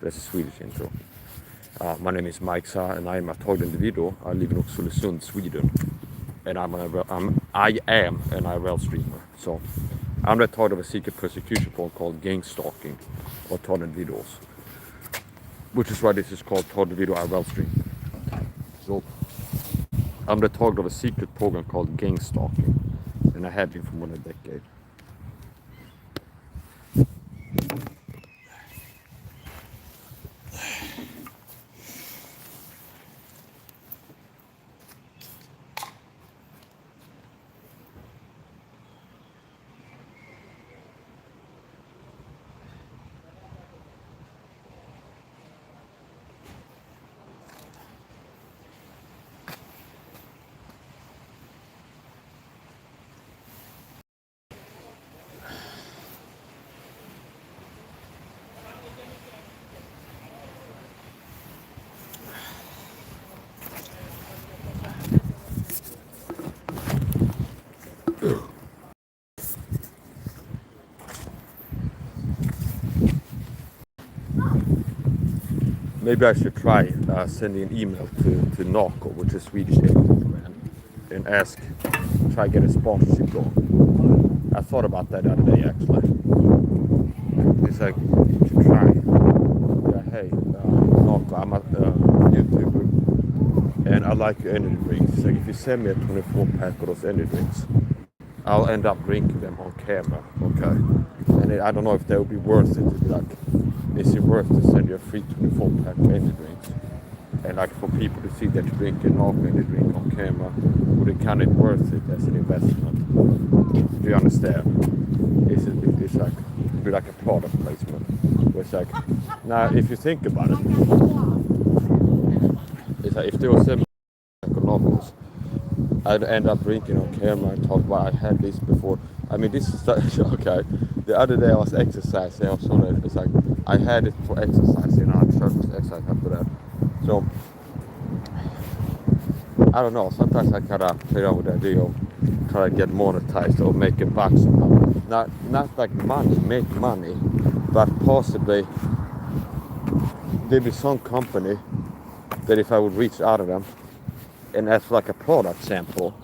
That's a Swedish intro. My name is Mike SAHA and I am a tall individual. I live in Oxelösund, Sweden. And I am an IRL streamer. So I'm the target of a secret persecution porn called gang stalking or tall individuals. Which is why this is called tall individual IRL stream. So I'm the target of a secret program called gang stalking. And I had been for more than a decade. Maybe I should try sending an email to Narco, which is a Swedish brand, and try get a sponsorship going. I thought about that the other day actually. It's like, you should try. Yeah, hey, Narco, I'm a YouTuber, and I like your energy drinks. It's like, if you send me a 24 pack of those energy drinks, I'll end up drinking them on camera, okay? And I don't know if that would be worth it to be like, is it worth to send you a free 24 pack of energy drinks? And like for people to see that you drink an energy drink on camera, would it kind of worth it as an investment? Do you understand? It's like, it'd be like a product placement. Where it's like, now if you think about it, it's like if there was some novels, I'd end up drinking on camera and talk about I had this before. I mean, this is okay. The other day I was exercising. I was on it. It's like I had it for exercising. I started to exercise after that. So I don't know. Sometimes I kind of play around with the idea of try to get monetized or make a buck somehow. Not like money, make money, but possibly there'd be some company that if I would reach out to them and ask for like a product sample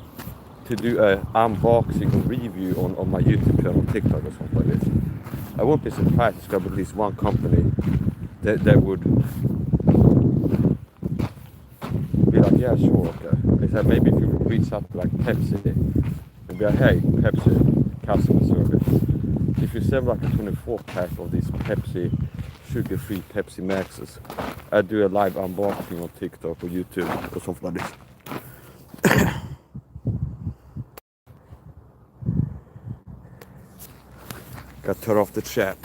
to do a unboxing or review on my YouTube channel, TikTok or something like this. I won't be surprised if there's at least one company that would be like, yeah, sure, okay. They said maybe if you would reach out to like Pepsi and be like, hey, Pepsi customer service, if you send like a 24 pack of these Pepsi sugar-free Pepsi Maxes, I'd do a live unboxing on TikTok or YouTube or something like this. Got to turn off the chat.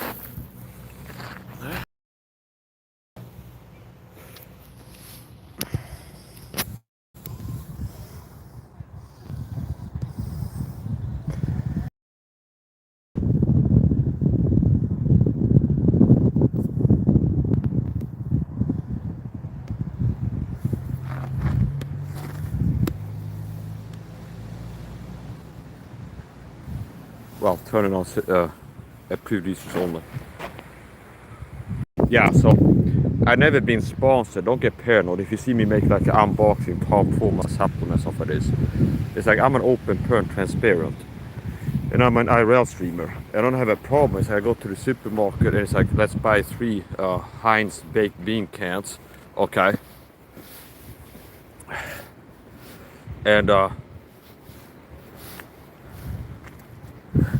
Well, turning on producers only. Yeah, so I've never been sponsored. Don't get paranoid if you see me make like an unboxing Tom Forma supplement stuff like this. It's like I'm an open, transparent, and I'm an IRL streamer. I don't have a problem. It's like I go to the supermarket and it's like, let's buy 3 Heinz baked bean cans, okay? And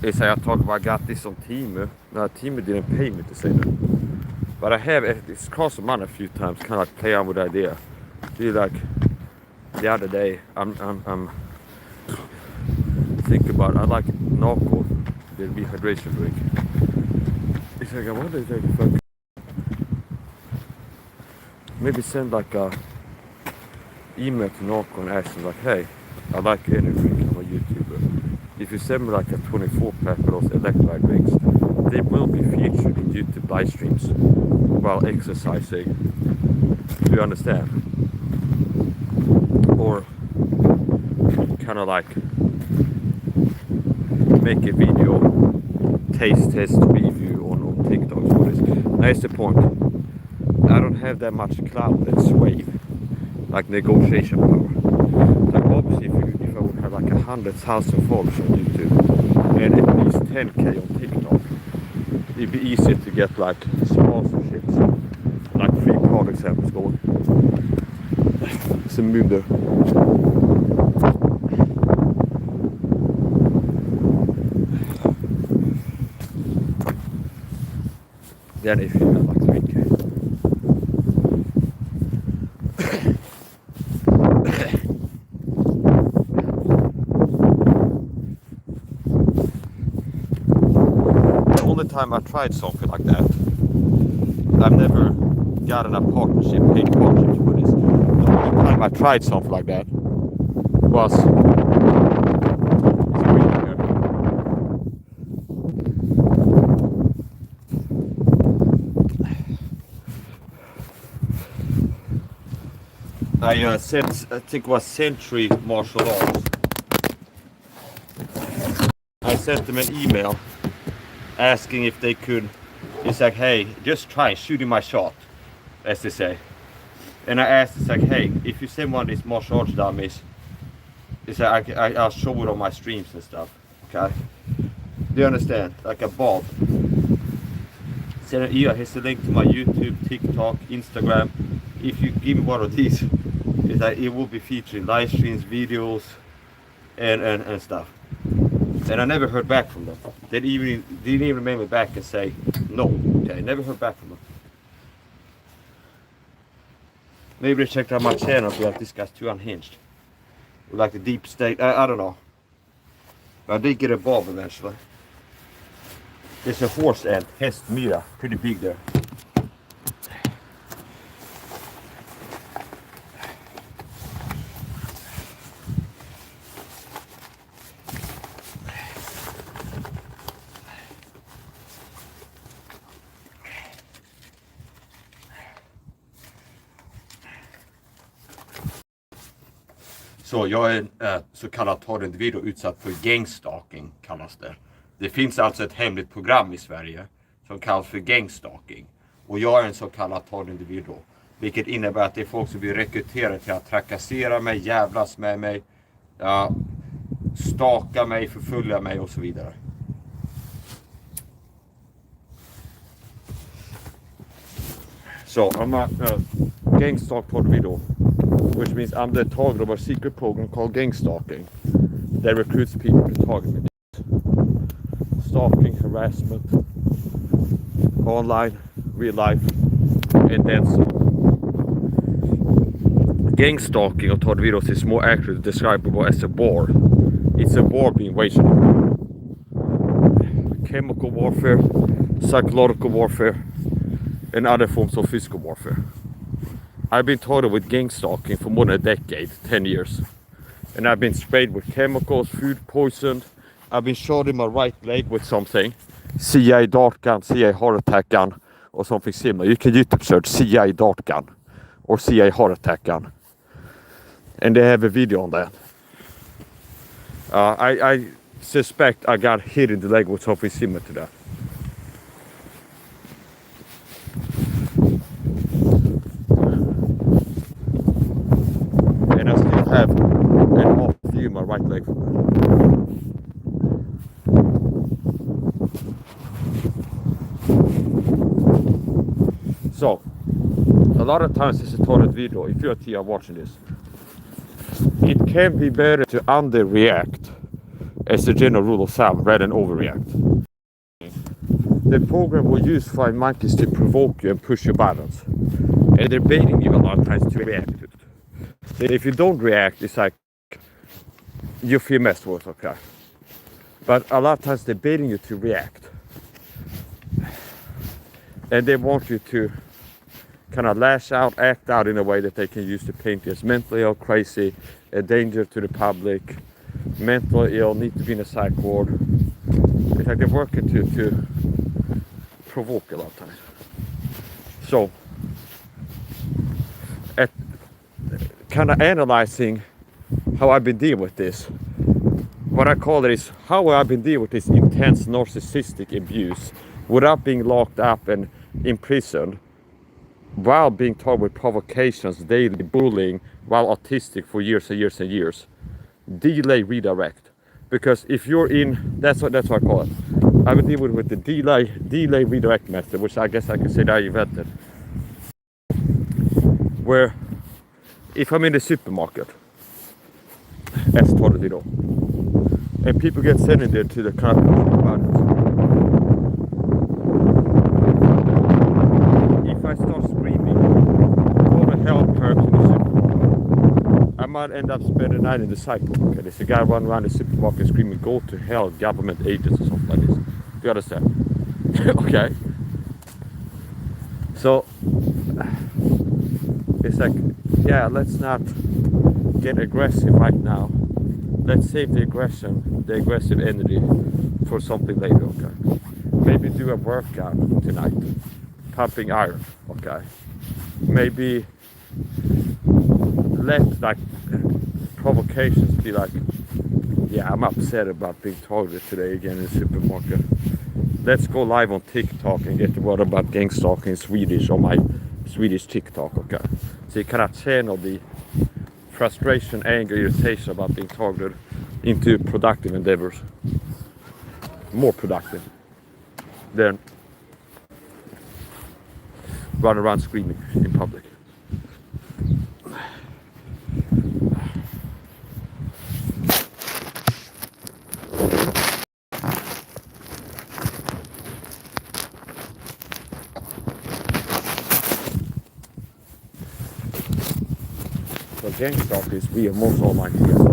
it's like I talk about I got this on Timu. No, Timu didn't pay me to say that. But I have, it's cost money a few times, kind of like play on with the idea. See, like the other day, I'm thinking about, I like Narco, the rehydration drink. It's like, I wonder if I can maybe send like a email to Narco and ask them like, hey, I like energy drink, I'm a YouTuber. If you send me like a 24 pack of those electrolyte drinks, they will be featured in YouTube live streams while exercising. Do you understand? Or kind of like make a video taste test review on TikTok. So that's the point. I don't have that much clout and sway, like negotiation power. Like obviously if I would have like 100,000 followers on YouTube and at least 10k on TikTok, it'd be easier to get like sponsorships, like free products samples going. Some munder. Then if you have like 3k. The only time I tried something like that, I've never gotten a partnership, paid partnership for this. The only time I tried something like that was I think it was Century Martial Arts. I sent them an email asking if they could. It's like, hey, just try shooting my shot, as they say. And I asked, it's like, hey, if you send one of these martial arts dummies, it's like I'll show it on my streams and stuff. Okay? Do you understand? Like a Bob. Send an email. Here's the link to my YouTube, TikTok, Instagram. If you give me one of these, it's like it will be featuring live streams, videos, and stuff. And I never heard back from them. They didn't even remember me back and say no. Okay, never heard back from them. Maybe they checked out my channel and be like, this guy's too unhinged. Like the deep state, I don't know. But I did get a bob eventually. There's a horse and hästmyra, pretty big there. Så jag är en så kallad torrindivid och utsatt för gangstalking kallas det. Det finns alltså ett hemligt program i Sverige som kallas för gangstalking. Och jag är en så kallad torrindivid då. Vilket innebär att det är folk som blir rekryterade till att trakassera mig, jävlas med mig, staka mig, förfölja mig och så vidare. So I'm a gangstalk tornado, which means I'm the target of a secret program called gangstalking that recruits people to target me. Stalking, harassment, online, real life, and then some. Gangstalking or tornadoes is more accurately describable as a war. It's a war being waged. Chemical warfare, psychological warfare, and other forms of physical warfare. I've been targeted with gangstalking for more than a decade, 10 years. And I've been sprayed with chemicals, food poisoned. I've been shot in my right leg with something. CIA dart gun, CIA heart attack gun, or something similar. You can YouTube search CIA dart gun or CIA heart attack gun. And they have a video on that. I suspect I got hit in the leg with something similar to that. And I still have an off view my right leg. So, a lot of times it's a torrid video, if you're a TR watching this, it can be better to underreact as the general rule of thumb rather than overreact. The program will use five monkeys to provoke you and push your buttons. And they're baiting you a lot of times to react to it. If you don't react, it's like you feel messed with, okay? But a lot of times they're baiting you to react. And they want you to kind of lash out, act out in a way that they can use to paint you as mentally ill, crazy, a danger to the public, mentally ill, need to be in a psych ward. It's like they're working to provoke a lot of times. So, at kind of analyzing how I've been dealing with this, what I call it is how I've been dealing with this intense narcissistic abuse without being locked up and imprisoned while being targeted with provocations, daily bullying, while autistic for years and years and years. Delay redirect. Because if you're in, that's what I call it. I would deal with the delay redirect method, which I guess I can say that I invented. Where if I'm in the supermarket, as taught it all, and people get sent in there to the kind of, if I start screaming, go to help her in the supermarket, I might end up spending the night in the cycle. Okay, there's a guy running around the supermarket screaming, "Go to hell, government agents," or something like this. Do you understand? Okay. So it's like, yeah, let's not get aggressive right now. Let's save the aggressive energy for something later, okay? Maybe do a workout tonight, pumping iron, okay? Maybe let like provocations be like, yeah, I'm upset about being targeted today again in the supermarket. Let's go live on TikTok and get the word about gang stalking in Swedish on my Swedish TikTok, okay? So you cannot channel the frustration, anger, irritation about being targeted into productive endeavors. More productive than run around screaming in public. So gang stalk is we are most online together.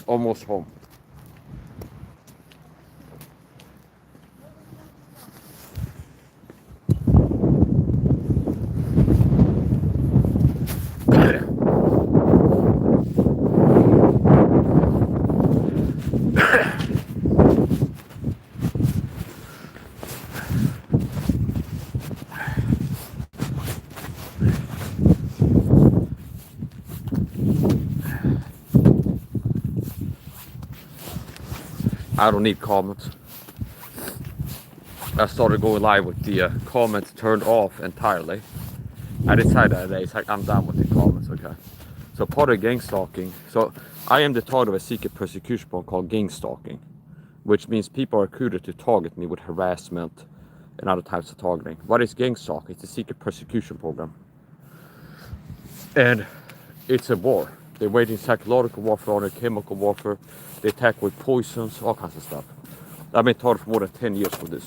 Almost home. I don't need comments. I started going live with the comments turned off entirely. I decided that day, it's like I'm done with the comments, okay? So part of gang stalking, so I am the target of a secret persecution program called gang stalking, which means people are recruited to target me with harassment and other types of targeting. What is gang stalking? It's a secret persecution program. And it's a war. They're waging psychological warfare, chemical warfare. They attack with poisons, all kinds of stuff. I've been targeted for more than 10 years for this.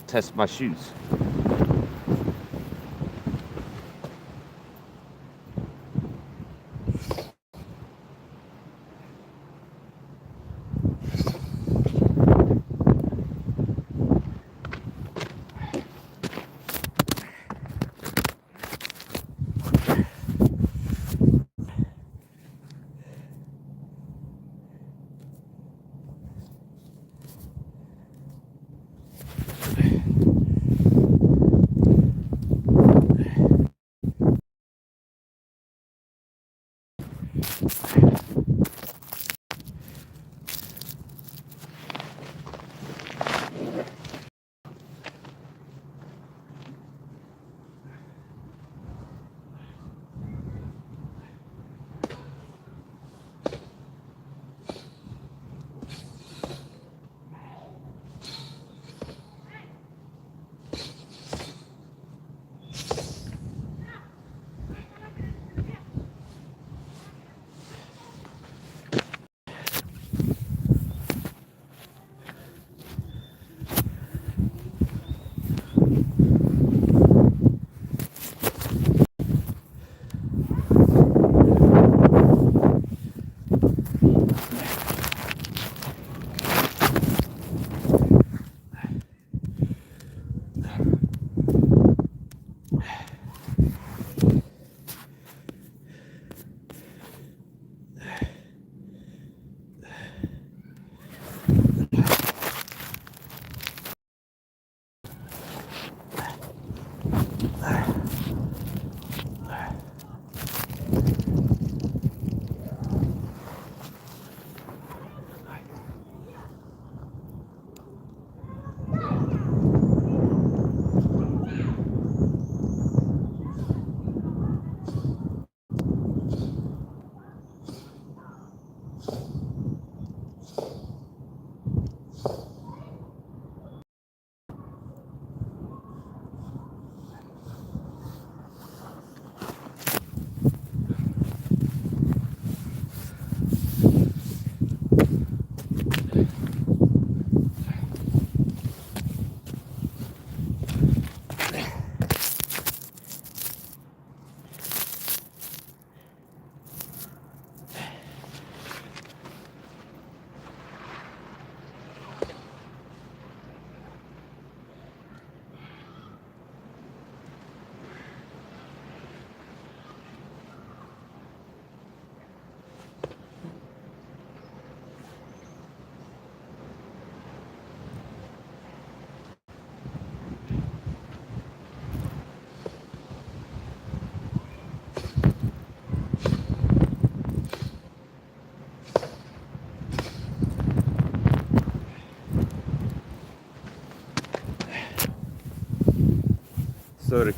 Test my shoes.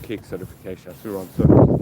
Kick certification. I threw on 30.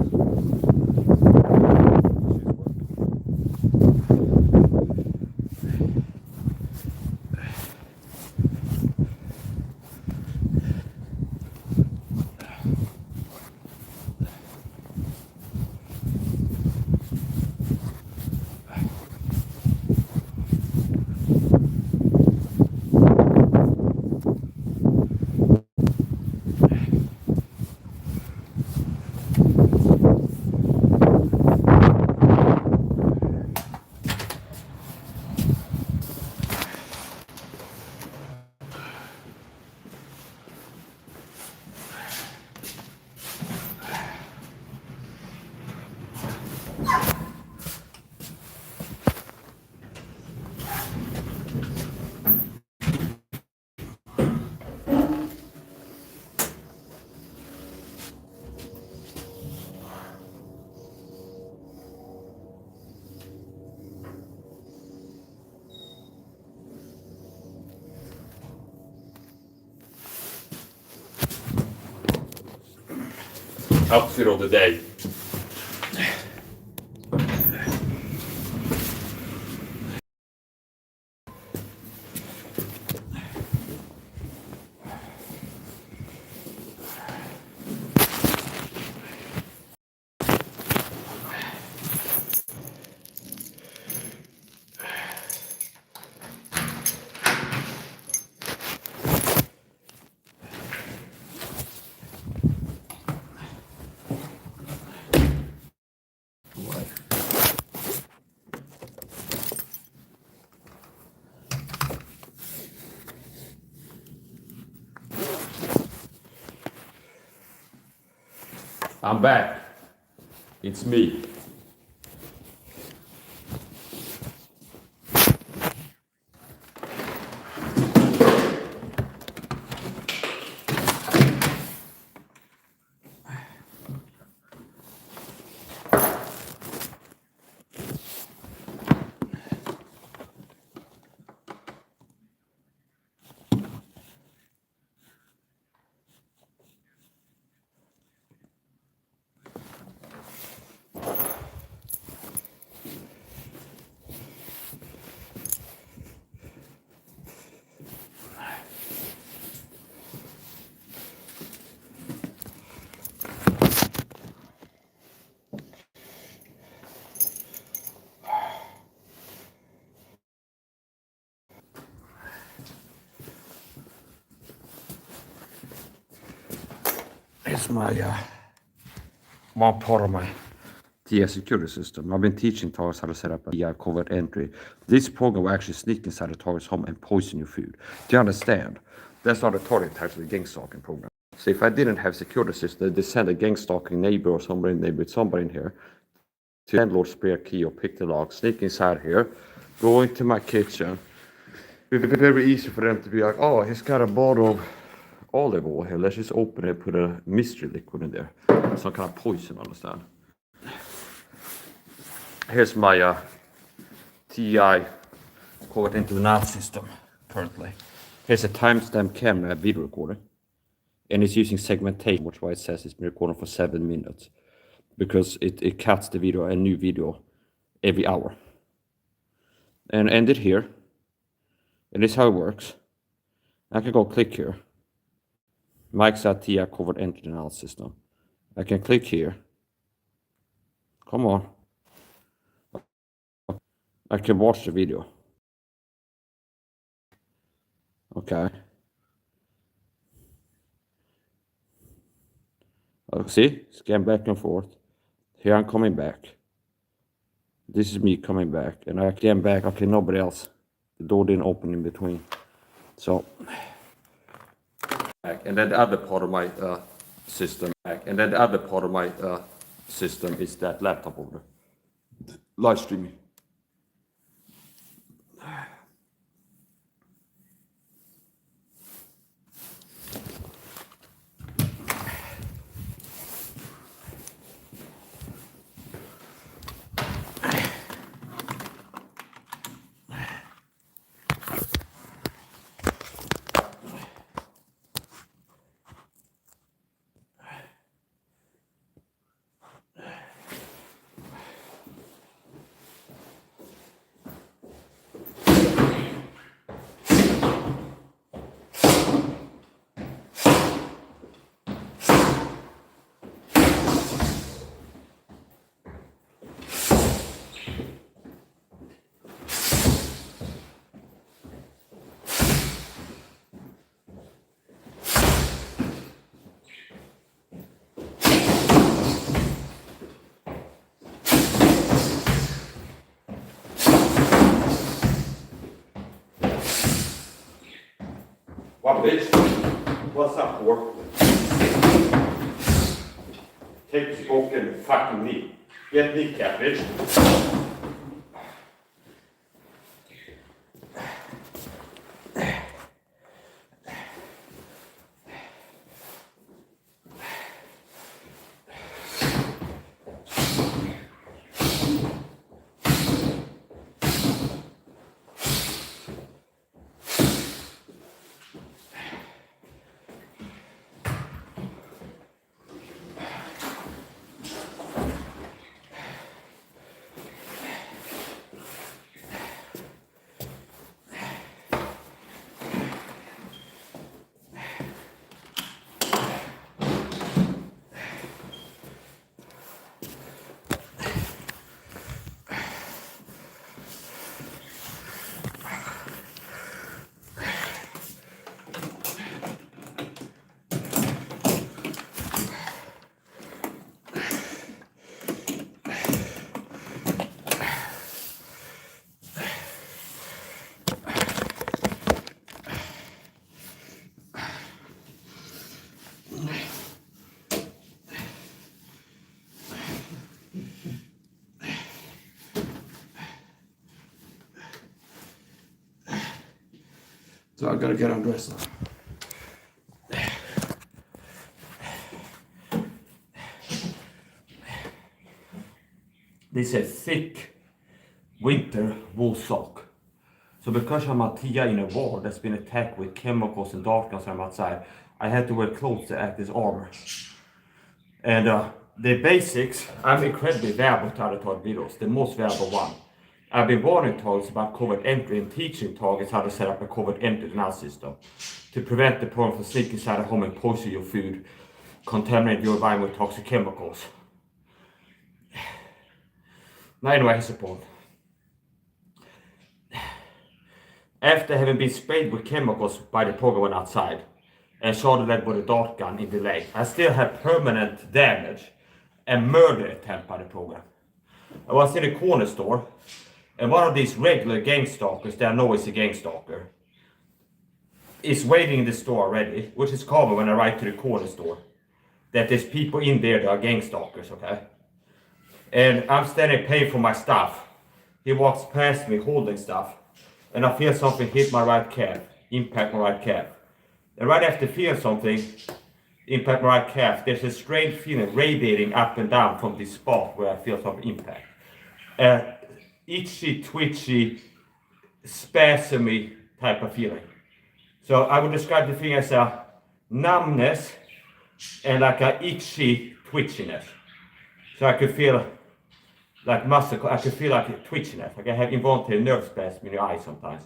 Outfit of the day. I'm back. It's me. It's my one part of my TI security system. I've been teaching targets how to set up a TI covert entry. This program will actually sneak inside the target's home and poison your food. Do you understand? That's not a target type of the gang stalking program. So if I didn't have security system, they send a gang stalking neighbor or somebody in here to landlord spare key or pick the lock, sneak inside here, go into my kitchen. It would be very easy for them to be like, oh, he's got a bottle of olive oil here. Let's just open it, put a mystery liquid in there. Some kind of poison, understand? Here's my TI covert into the nav system currently. Here's a timestamp camera video recorder. And it's using segmentation, which is why it says it's been recording for 7 minutes. Because it cuts the video, a new video, every hour. And end it here. And this is how it works. I can go click here. Mike's at TI covert entry denial system. I can click here. Come on. I can watch the video. Okay. See? Scan back and forth. Here I'm coming back. This is me coming back. And I came back. Okay, nobody else. The door didn't open in between. So. And then the other part of my system. And then the other part of my system is that laptop over there. Live streaming. What bitch? What's up, whore? Take this book and fucking knee. Get kneecap, bitch. So I gotta get undressed now. This is a thick winter wool sock. So because I'm a TIA in a war that's been attacked with chemicals and darkness from outside, I had to wear clothes to act as armor. And the basics, I'm incredibly valuable to other target videos, the most valuable one. I've been warning targets about covert entry and teaching targets how to set up a covert entry denial system to prevent the problem from sneaking inside a home and poison your food, contaminate your environment with toxic chemicals. Now anyway, here's the point. After having been sprayed with chemicals by the program when outside and shot the leg with a dart gun in the leg, I still had permanent damage and murder attempt by the program. I was in a corner store and one of these regular gang stalkers that I know is a gang stalker is waiting in the store already, which is common when I ride to the corner store, that there's people in there that are gang stalkers, okay? And I'm standing paying for my stuff. He walks past me holding stuff and I feel something hit my right calf, impact my right calf. And right after feeling something impact my right calf, there's a strange feeling radiating up and down from this spot where I feel something impact. Itchy, twitchy, spasmy type of feeling. So I would describe the thing as a numbness and like a itchy twitchiness. So I could feel like muscle, I could feel like a twitchiness, like I have involuntary nerve spasm in your eye sometimes,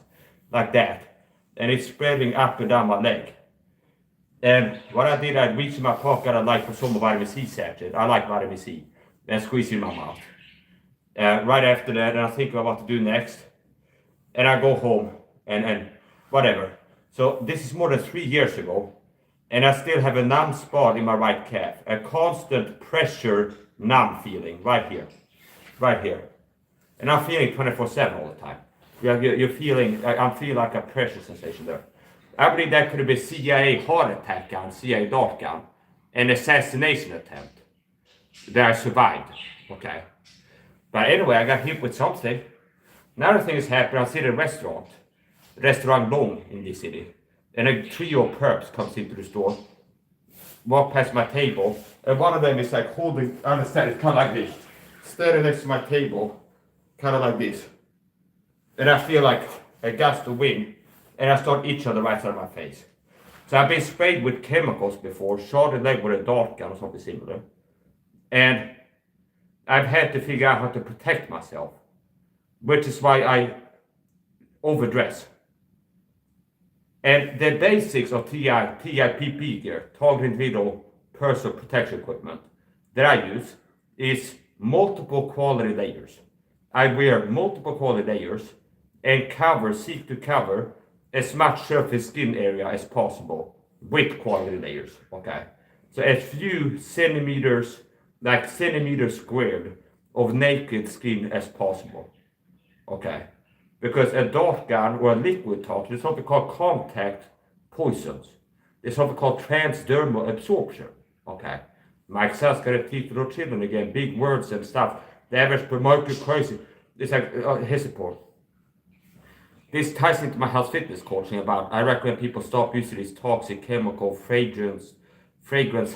like that. And it's spreading up and down my leg. And what I did, I reached in my pocket, I like for some vitamin C sachet. I like vitamin C, and squeeze it in my mouth. Right after that, and I think about what to do next. And I go home and whatever. So this is more than 3 years ago. And I still have a numb spot in my right calf. A constant pressure numb feeling right here. Right here. And I'm feeling 24/7 all the time. You're feeling, I'm feeling like a pressure sensation there. I believe that could have been CIA heart attack gun, CIA dart gun, an assassination attempt that I survived. Okay. But anyway, I got hit with something. Another thing has happened. I was in a restaurant Long in this city, and a trio of perps comes into the store, walk past my table, and one of them is like holding, I understand, it's kind of like this, standing next to my table, kind of like this. And I feel like a gust of wind, and I start itching on the right side of my face. So I've been sprayed with chemicals before, shot the leg with a dart gun or something similar. And I've had to figure out how to protect myself, which is why I overdress. And the basics of TIPP gear, target individual personal protection equipment, that I use is multiple quality layers. I wear multiple quality layers and seek to cover as much surface skin area as possible with quality layers, okay? So as few centimeters, like centimeters squared of naked skin as possible, okay? Because a dart gun or a liquid toxin, there's something called contact poisons. There's something called transdermal absorption, okay? Mike Sass got to teach little children again, big words and stuff. The average per market crazy. It's like his support. This ties into my health fitness coaching about, I recommend people stop using these toxic chemical, fragrance,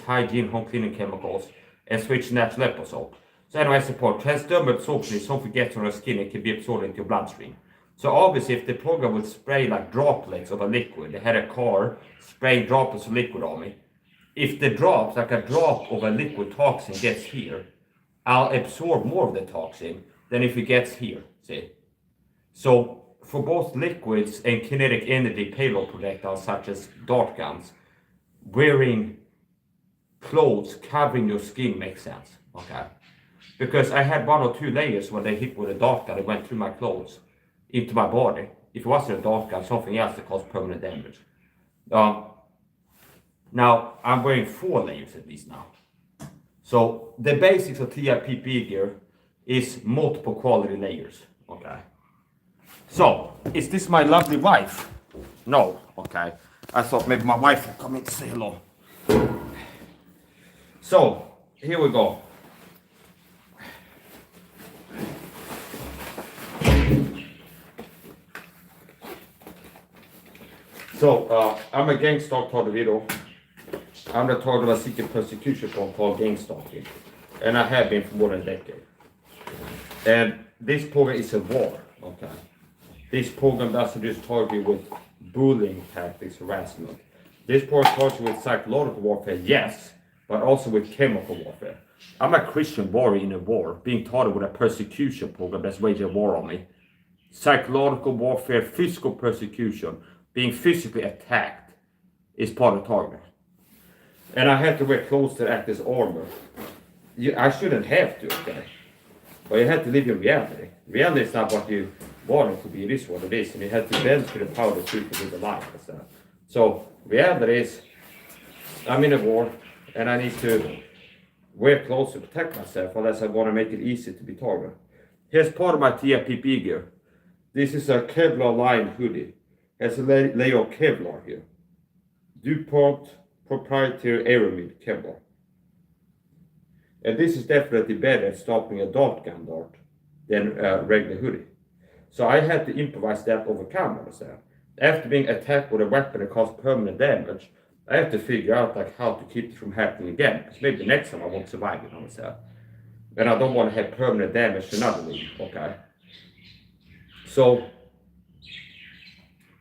hygiene, home cleaning chemicals, and switch to natural apple soap. So anyway, I support transdermal absorption is something gets on your skin and can be absorbed into your bloodstream. So obviously if the program would spray like droplets of a liquid, they had a car spraying droplets of liquid on me. If the drops, like a drop of a liquid toxin gets here, I'll absorb more of the toxin than if it gets here, see? So for both liquids and kinetic energy payload projectiles such as dart guns, wearing clothes covering your skin makes sense, okay? Because I had 1 or 2 layers when they hit with a dart gun, it went through my clothes into my body. If it wasn't a dart gun, something else that caused permanent damage. Now, I'm wearing 4 layers at least now. So the basics of TIPP gear is multiple quality layers, okay? So, is this my lovely wife? No, okay. I thought maybe my wife would come in to say hello. So, here we go. So I'm a gangstalk tornado. I'm the target of a secret persecution called gangstalking. And I have been for more than a decade. And this program is a war, okay? This program doesn't just target you with bullying tactics, harassment. This program targets you with psychological warfare, yes, but also with chemical warfare. I'm a Christian warrior in a war, being targeted with a persecution program that's waging a war on me. Psychological warfare, physical persecution, being physically attacked is part of the target. And I have to wear clothes that act as armor. I shouldn't have to, okay? But you have to live in reality. Reality is not what you want it to be, it is what it is. And you have to bend to the power of truth to live the life. So reality is, I'm in a war and I need to wear clothes to protect myself unless I want to make it easy to be targeted. Here's part of my TIPP gear. This is a Kevlar lined hoodie. It has a layer of Kevlar here. DuPont proprietary aramid Kevlar. And this is definitely better at stopping a dart gun dart than a regular hoodie. So I had to improvise that over camera. After being attacked with a weapon that caused permanent damage, I have to figure out like how to keep it from happening again. Because maybe next time I won't survive it on myself. And I don't want to have permanent damage to another limb, okay? So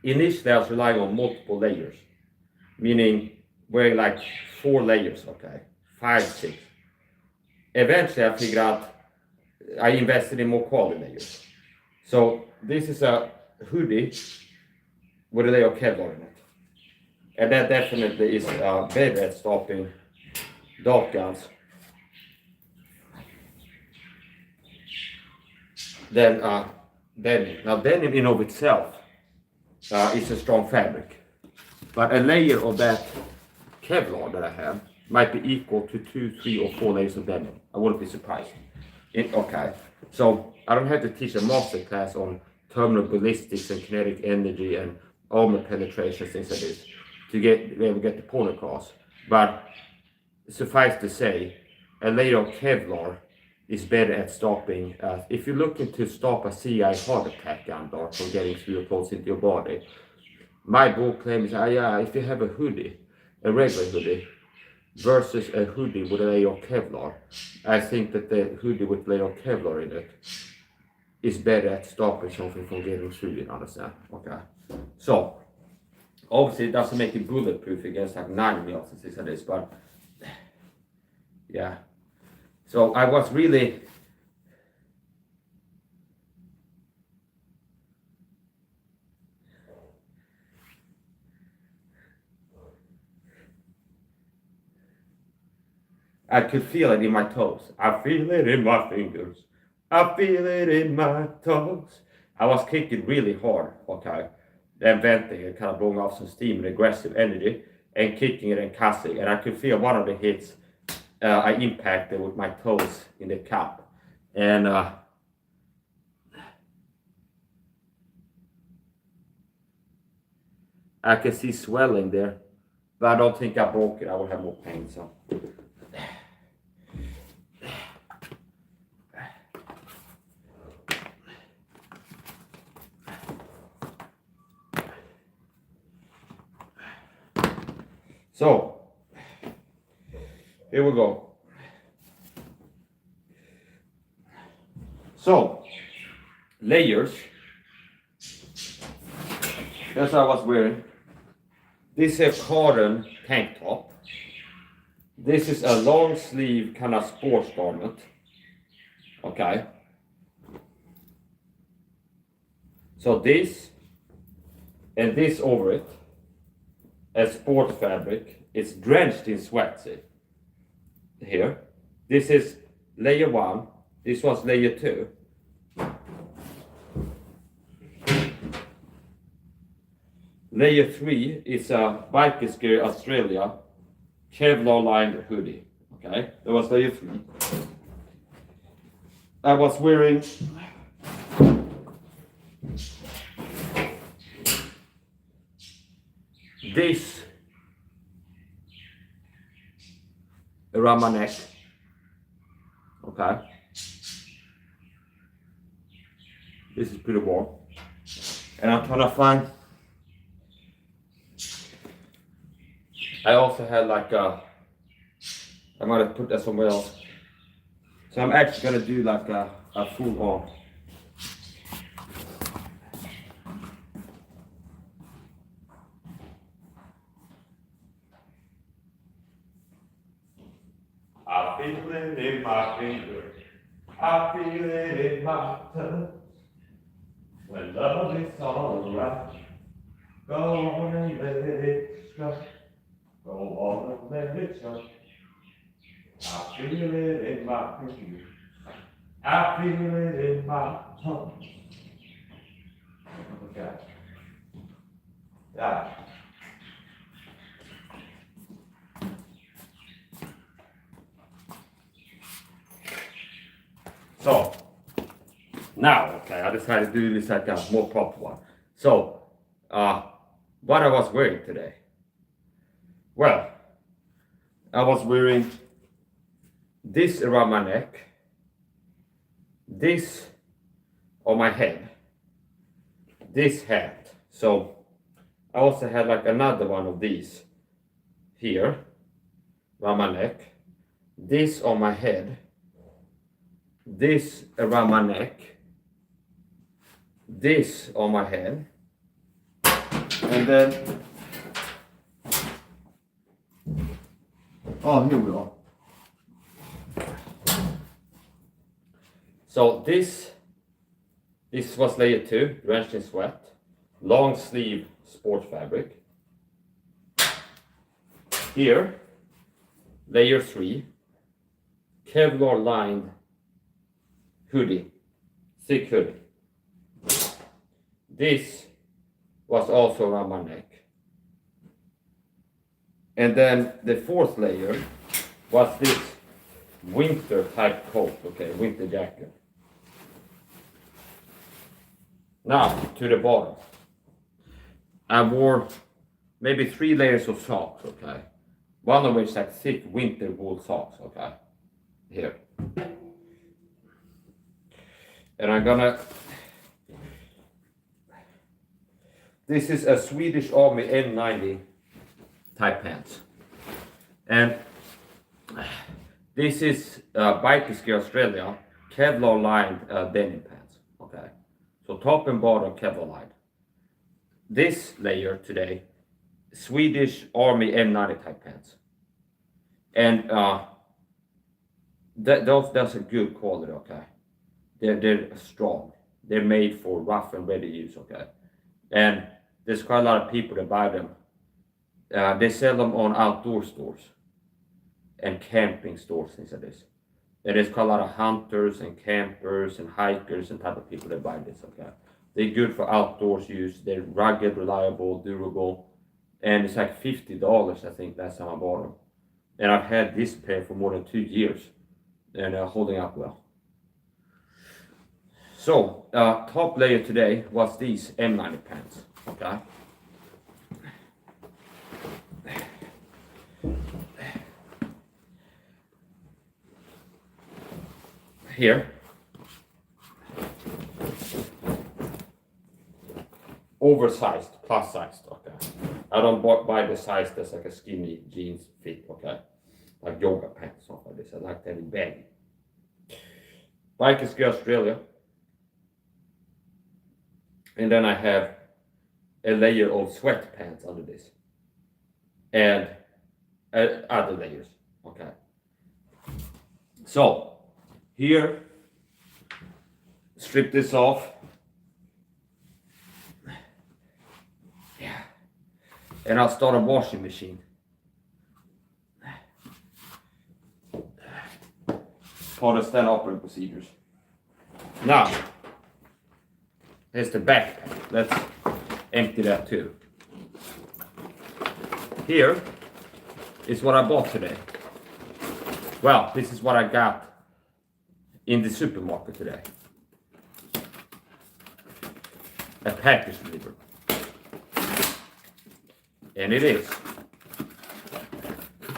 initially I was relying on multiple layers. Meaning wearing like 4 layers, okay? 5, 6. Eventually I figured out I invested in more quality layers. So this is a hoodie with a layer of Kevlar in it. And that definitely is better at stopping dart guns than denim. Now denim in of itself is a strong fabric. But a layer of that Kevlar that I have might be equal to 2, 3, or 4 layers of denim. I wouldn't be surprised. Okay, so I don't have to teach a master class on terminal ballistics and kinetic energy and armor penetration, things like this, to be able to get the point across. But suffice to say, a layer of Kevlar is better at stopping. If you're looking to stop a CI heart attack gun dart from getting through your clothes into your body, my bold claim is, if you have a hoodie, a regular hoodie, versus a hoodie with a layer of Kevlar, I think that the hoodie with a layer of Kevlar in it is better at stopping something from getting through, you understand? Okay. So, obviously it doesn't make it bulletproof against like 9 mils and things like this, but yeah. So I was really I could feel it in my toes. I feel it in my fingers. I feel it in my toes. I was kicking really hard, okay, and venting and kind of blowing off some steam and aggressive energy and kicking it and cussing. And I could feel one of the hits I impacted with my toes in the cup. And I can see swelling there, but I don't think I broke it. I would have more pain, so. So, here we go. So, layers. That's what I was wearing. This is a cotton tank top. This is a long sleeve kind of sports garment. Okay. So this and this over it. A sports fabric. It's drenched in sweat, see? Here. This is layer 1. This was layer 2. Layer 3 is a Biker's Gear Australia Kevlar lined hoodie. Okay, that was layer 3. I was wearing this around my neck. Okay, this is pretty warm, and I'm trying to find I also had like I might have put that somewhere else. So I'm actually gonna do like a full on. I feel it in my fingers. I feel it in my touch. When love is all around, go on and let it strike. Go on and let it strike. I feel it in my fingers. I feel it in my tongue. Okay. Yeah. So now, okay, I decided to do this like a more proper one. So, what I was wearing today? Well, I was wearing this around my neck, this on my head, this hat. So I also had like another one of these here around my neck, this on my head, this around my neck, this on my head, and then oh, here we are. So this was layer 2, drenched in sweat, long sleeve sport fabric. Here, layer 3, Kevlar lined hoodie, thick hoodie. This was also around my neck. And then the 4th layer was this winter type coat, okay, winter jacket. Now to the bottom. I wore maybe 3 layers of socks, okay. One of which like thick winter wool socks, okay. Here. And I'm gonna. This is a Swedish Army N90 type pants. And this is Bikers Gear Australia Kevlar lined denim pants, okay. So top and bottom Kevlar lined. This layer today, Swedish Army M90 type pants. And that's a good quality, okay. They're strong. They're made for rough and ready use, okay. And there's quite a lot of people that buy them. They sell them on outdoor stores and camping stores, things like this. And there's quite a lot of hunters and campers and hikers and type of people that buy this, okay. They're good for outdoors use. They're rugged, reliable, durable. And it's like $50, I think, last time I bought them. And I've had this pair for more than 2 years. And holding up well. So, top layer today was these M90 pants, okay. Here, oversized, plus sized, okay. I don't buy the size that's like a skinny jeans fit, okay. Like yoga pants, stuff like this. I like that in baggy. Bikers Gear Australia. And then I have a layer of sweatpants under this. And other layers, okay. So, here, strip this off. Yeah. And I'll start a washing machine. Part of stand operating procedures. Now, here's the backpack. Let's empty that too. Here is what I bought today. Well, this is what I got in the supermarket today. A package delivery. And it is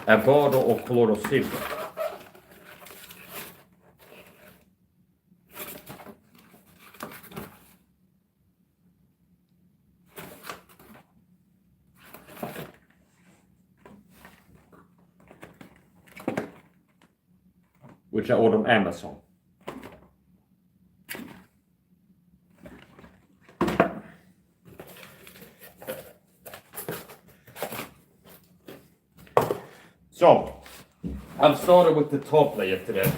a bottle of color silver. which I ordered on Amazon. So, I've started with the top layer today.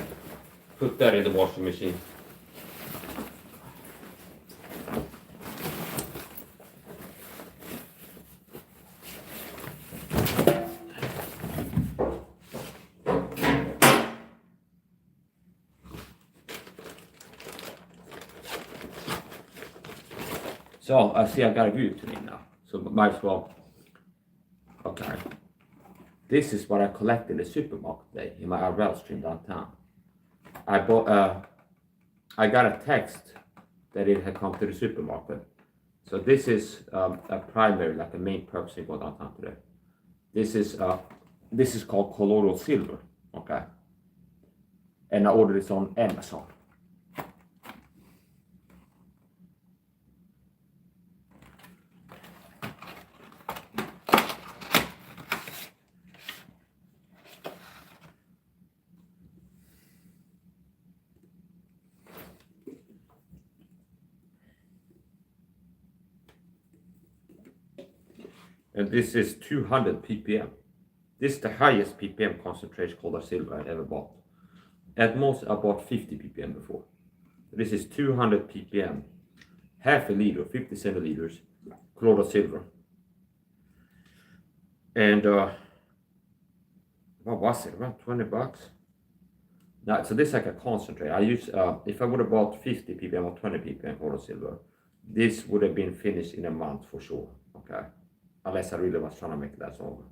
Put that in the washing machine. So, I see I got a view today now. So, might as well. Okay. This is what I collected in the supermarket today in my IRL stream downtown. I got a text that it had come to the supermarket. So this is a primary, like a main purchase for downtown today. This is called colloidal silver, okay? And I ordered this on Amazon. And this is 200 ppm. This is the highest ppm concentration colloidal silver I ever bought. At most I bought 50 ppm before. This is 200 ppm, half a liter, 50 centiliters, colloidal silver. And what was it, around 20 bucks? Now, so this is like a concentrate. I use, if I would have bought 50 ppm or 20 ppm colloidal silver, this would have been finished in a month for sure, okay? Unless I really was trying to make it last longer.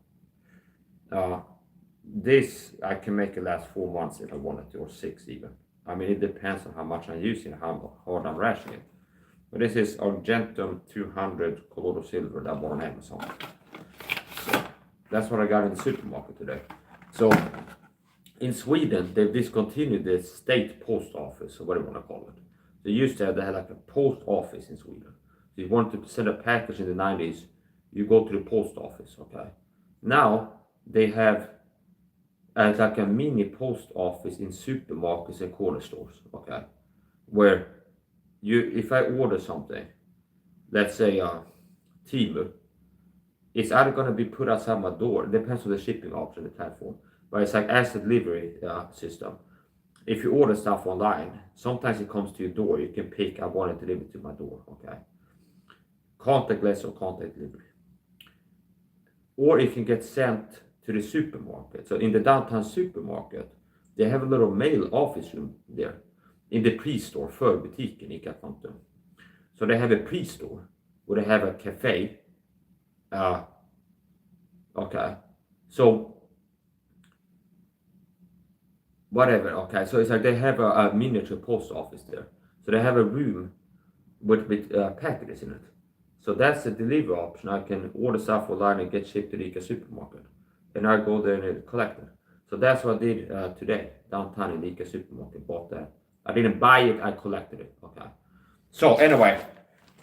This, I can make it last 4 months if I wanted to, or 6 even. I mean, it depends on how much I'm using, how hard I'm rationing it. But this is Argentum 200 colloidal silver that I bought on Amazon. So that's what I got in the supermarket today. So in Sweden, they've discontinued the state post office, or whatever you want to call it. They used to have, they had like a post office in Sweden. So if you wanted to send a package in the 90s, you go to the post office, okay? Now, they have like a mini post office in supermarkets and corner stores, okay? Where if I order something, let's say Timu, it's either going to be put outside my door, it depends on the shipping option, the platform, but it's like as a delivery system. If you order stuff online, sometimes it comes to your door, you can pick, I want it delivered to my door, okay? Contactless or contact delivery. Or it can get sent to the supermarket. So in the downtown supermarket, they have a little mail office room there. In the pre-store, förbutiken i Katantum. So they have a pre-store, where they have a cafe. Okay, so whatever, okay, so it's like they have a miniature post office there. So they have a room with packages in it. So that's the delivery option. I can order stuff online and get shipped to the ICA supermarket. And I go there and collect it. So that's what I did today, downtown in the ICA supermarket, bought that. I didn't buy it, I collected it, okay. So anyway,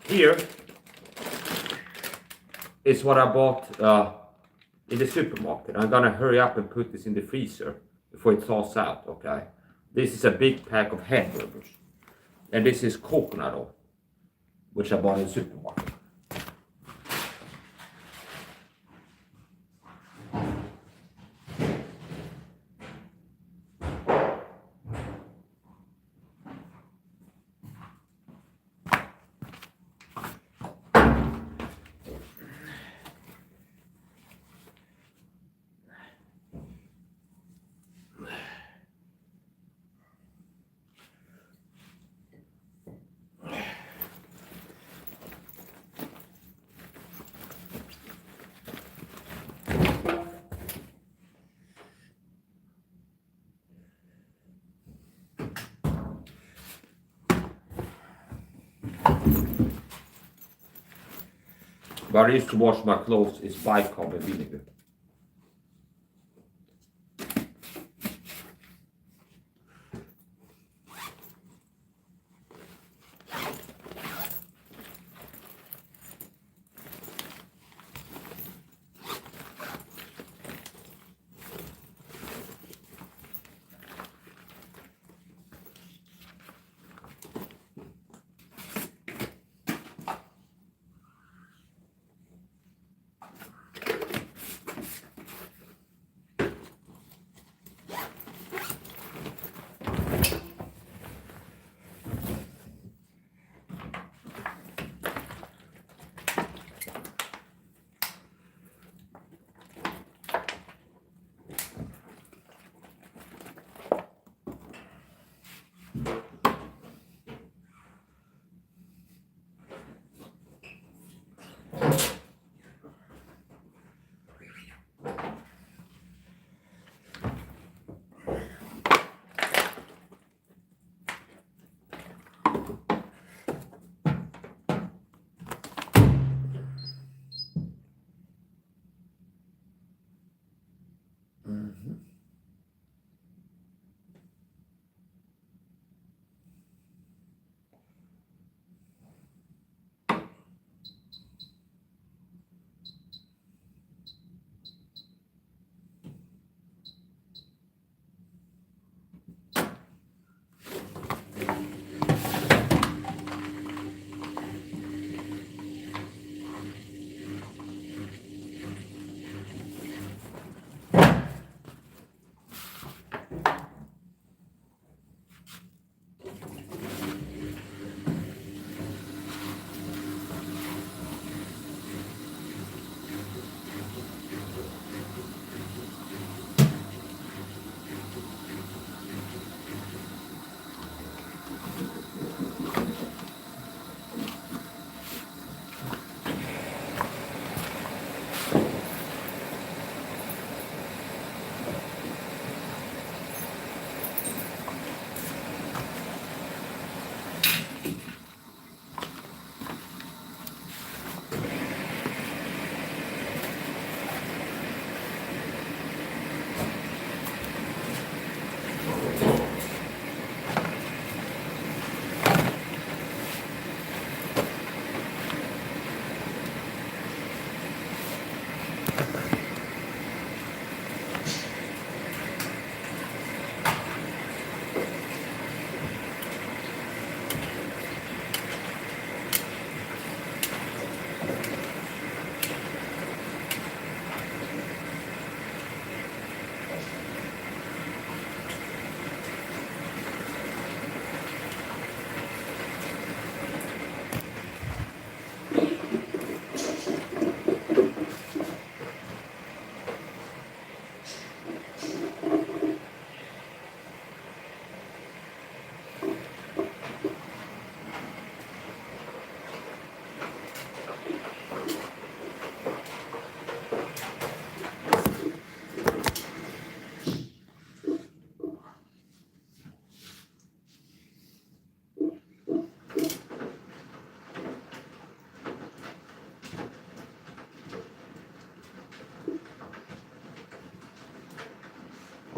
here is what I bought in the supermarket. I'm gonna hurry up and put this in the freezer before it thaws out, okay. This is a big pack of hamburgers. And this is coconut oil, which I bought in the supermarket. What I used to wash my clothes is bicarbonate vinegar.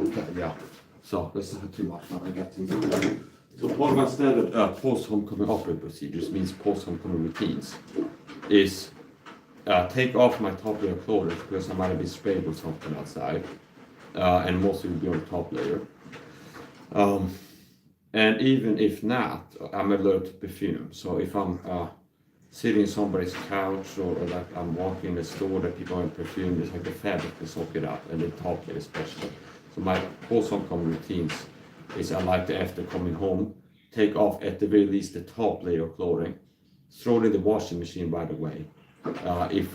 Okay, yeah. So this is too much now. I got to. So part of my standard post-homecoming operating procedures means post-homecoming routines is take off my top layer of clothing because I might have been sprayed with something outside, and mostly will be on the top layer. And even if not, I'm allergic to perfume. So if I'm sitting on somebody's couch or like I'm walking in the store that people have perfume, it's like the fabric to soak it up, and the top layer especially. So my post-homecoming routines is I like to, after coming home, take off at the very least the top layer of clothing, throw it in the washing machine right away, if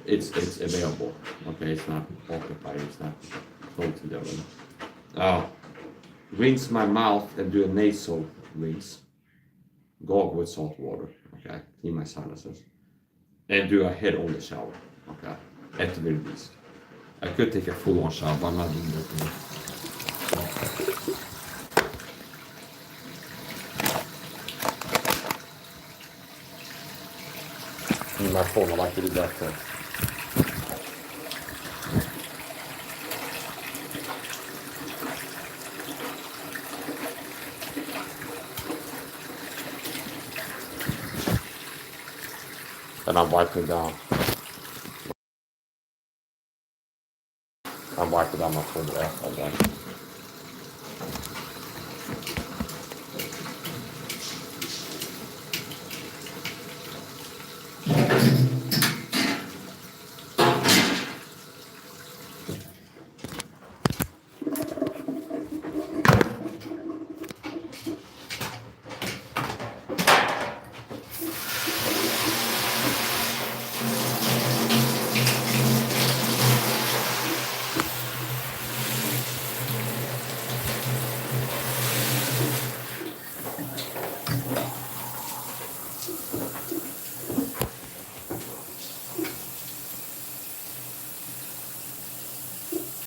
it's available. Okay, it's not occupied, it's not close to the oven. Rinse my mouth and do a nasal rinse. Gargle with salt water. Okay, clean my sinuses, and do a head-only shower. Okay, at the very least. I could take a full-on shower, but I'm not doing that. My phone, I like to do that too. And I'm wiping down. I'm wiping down my phone with that.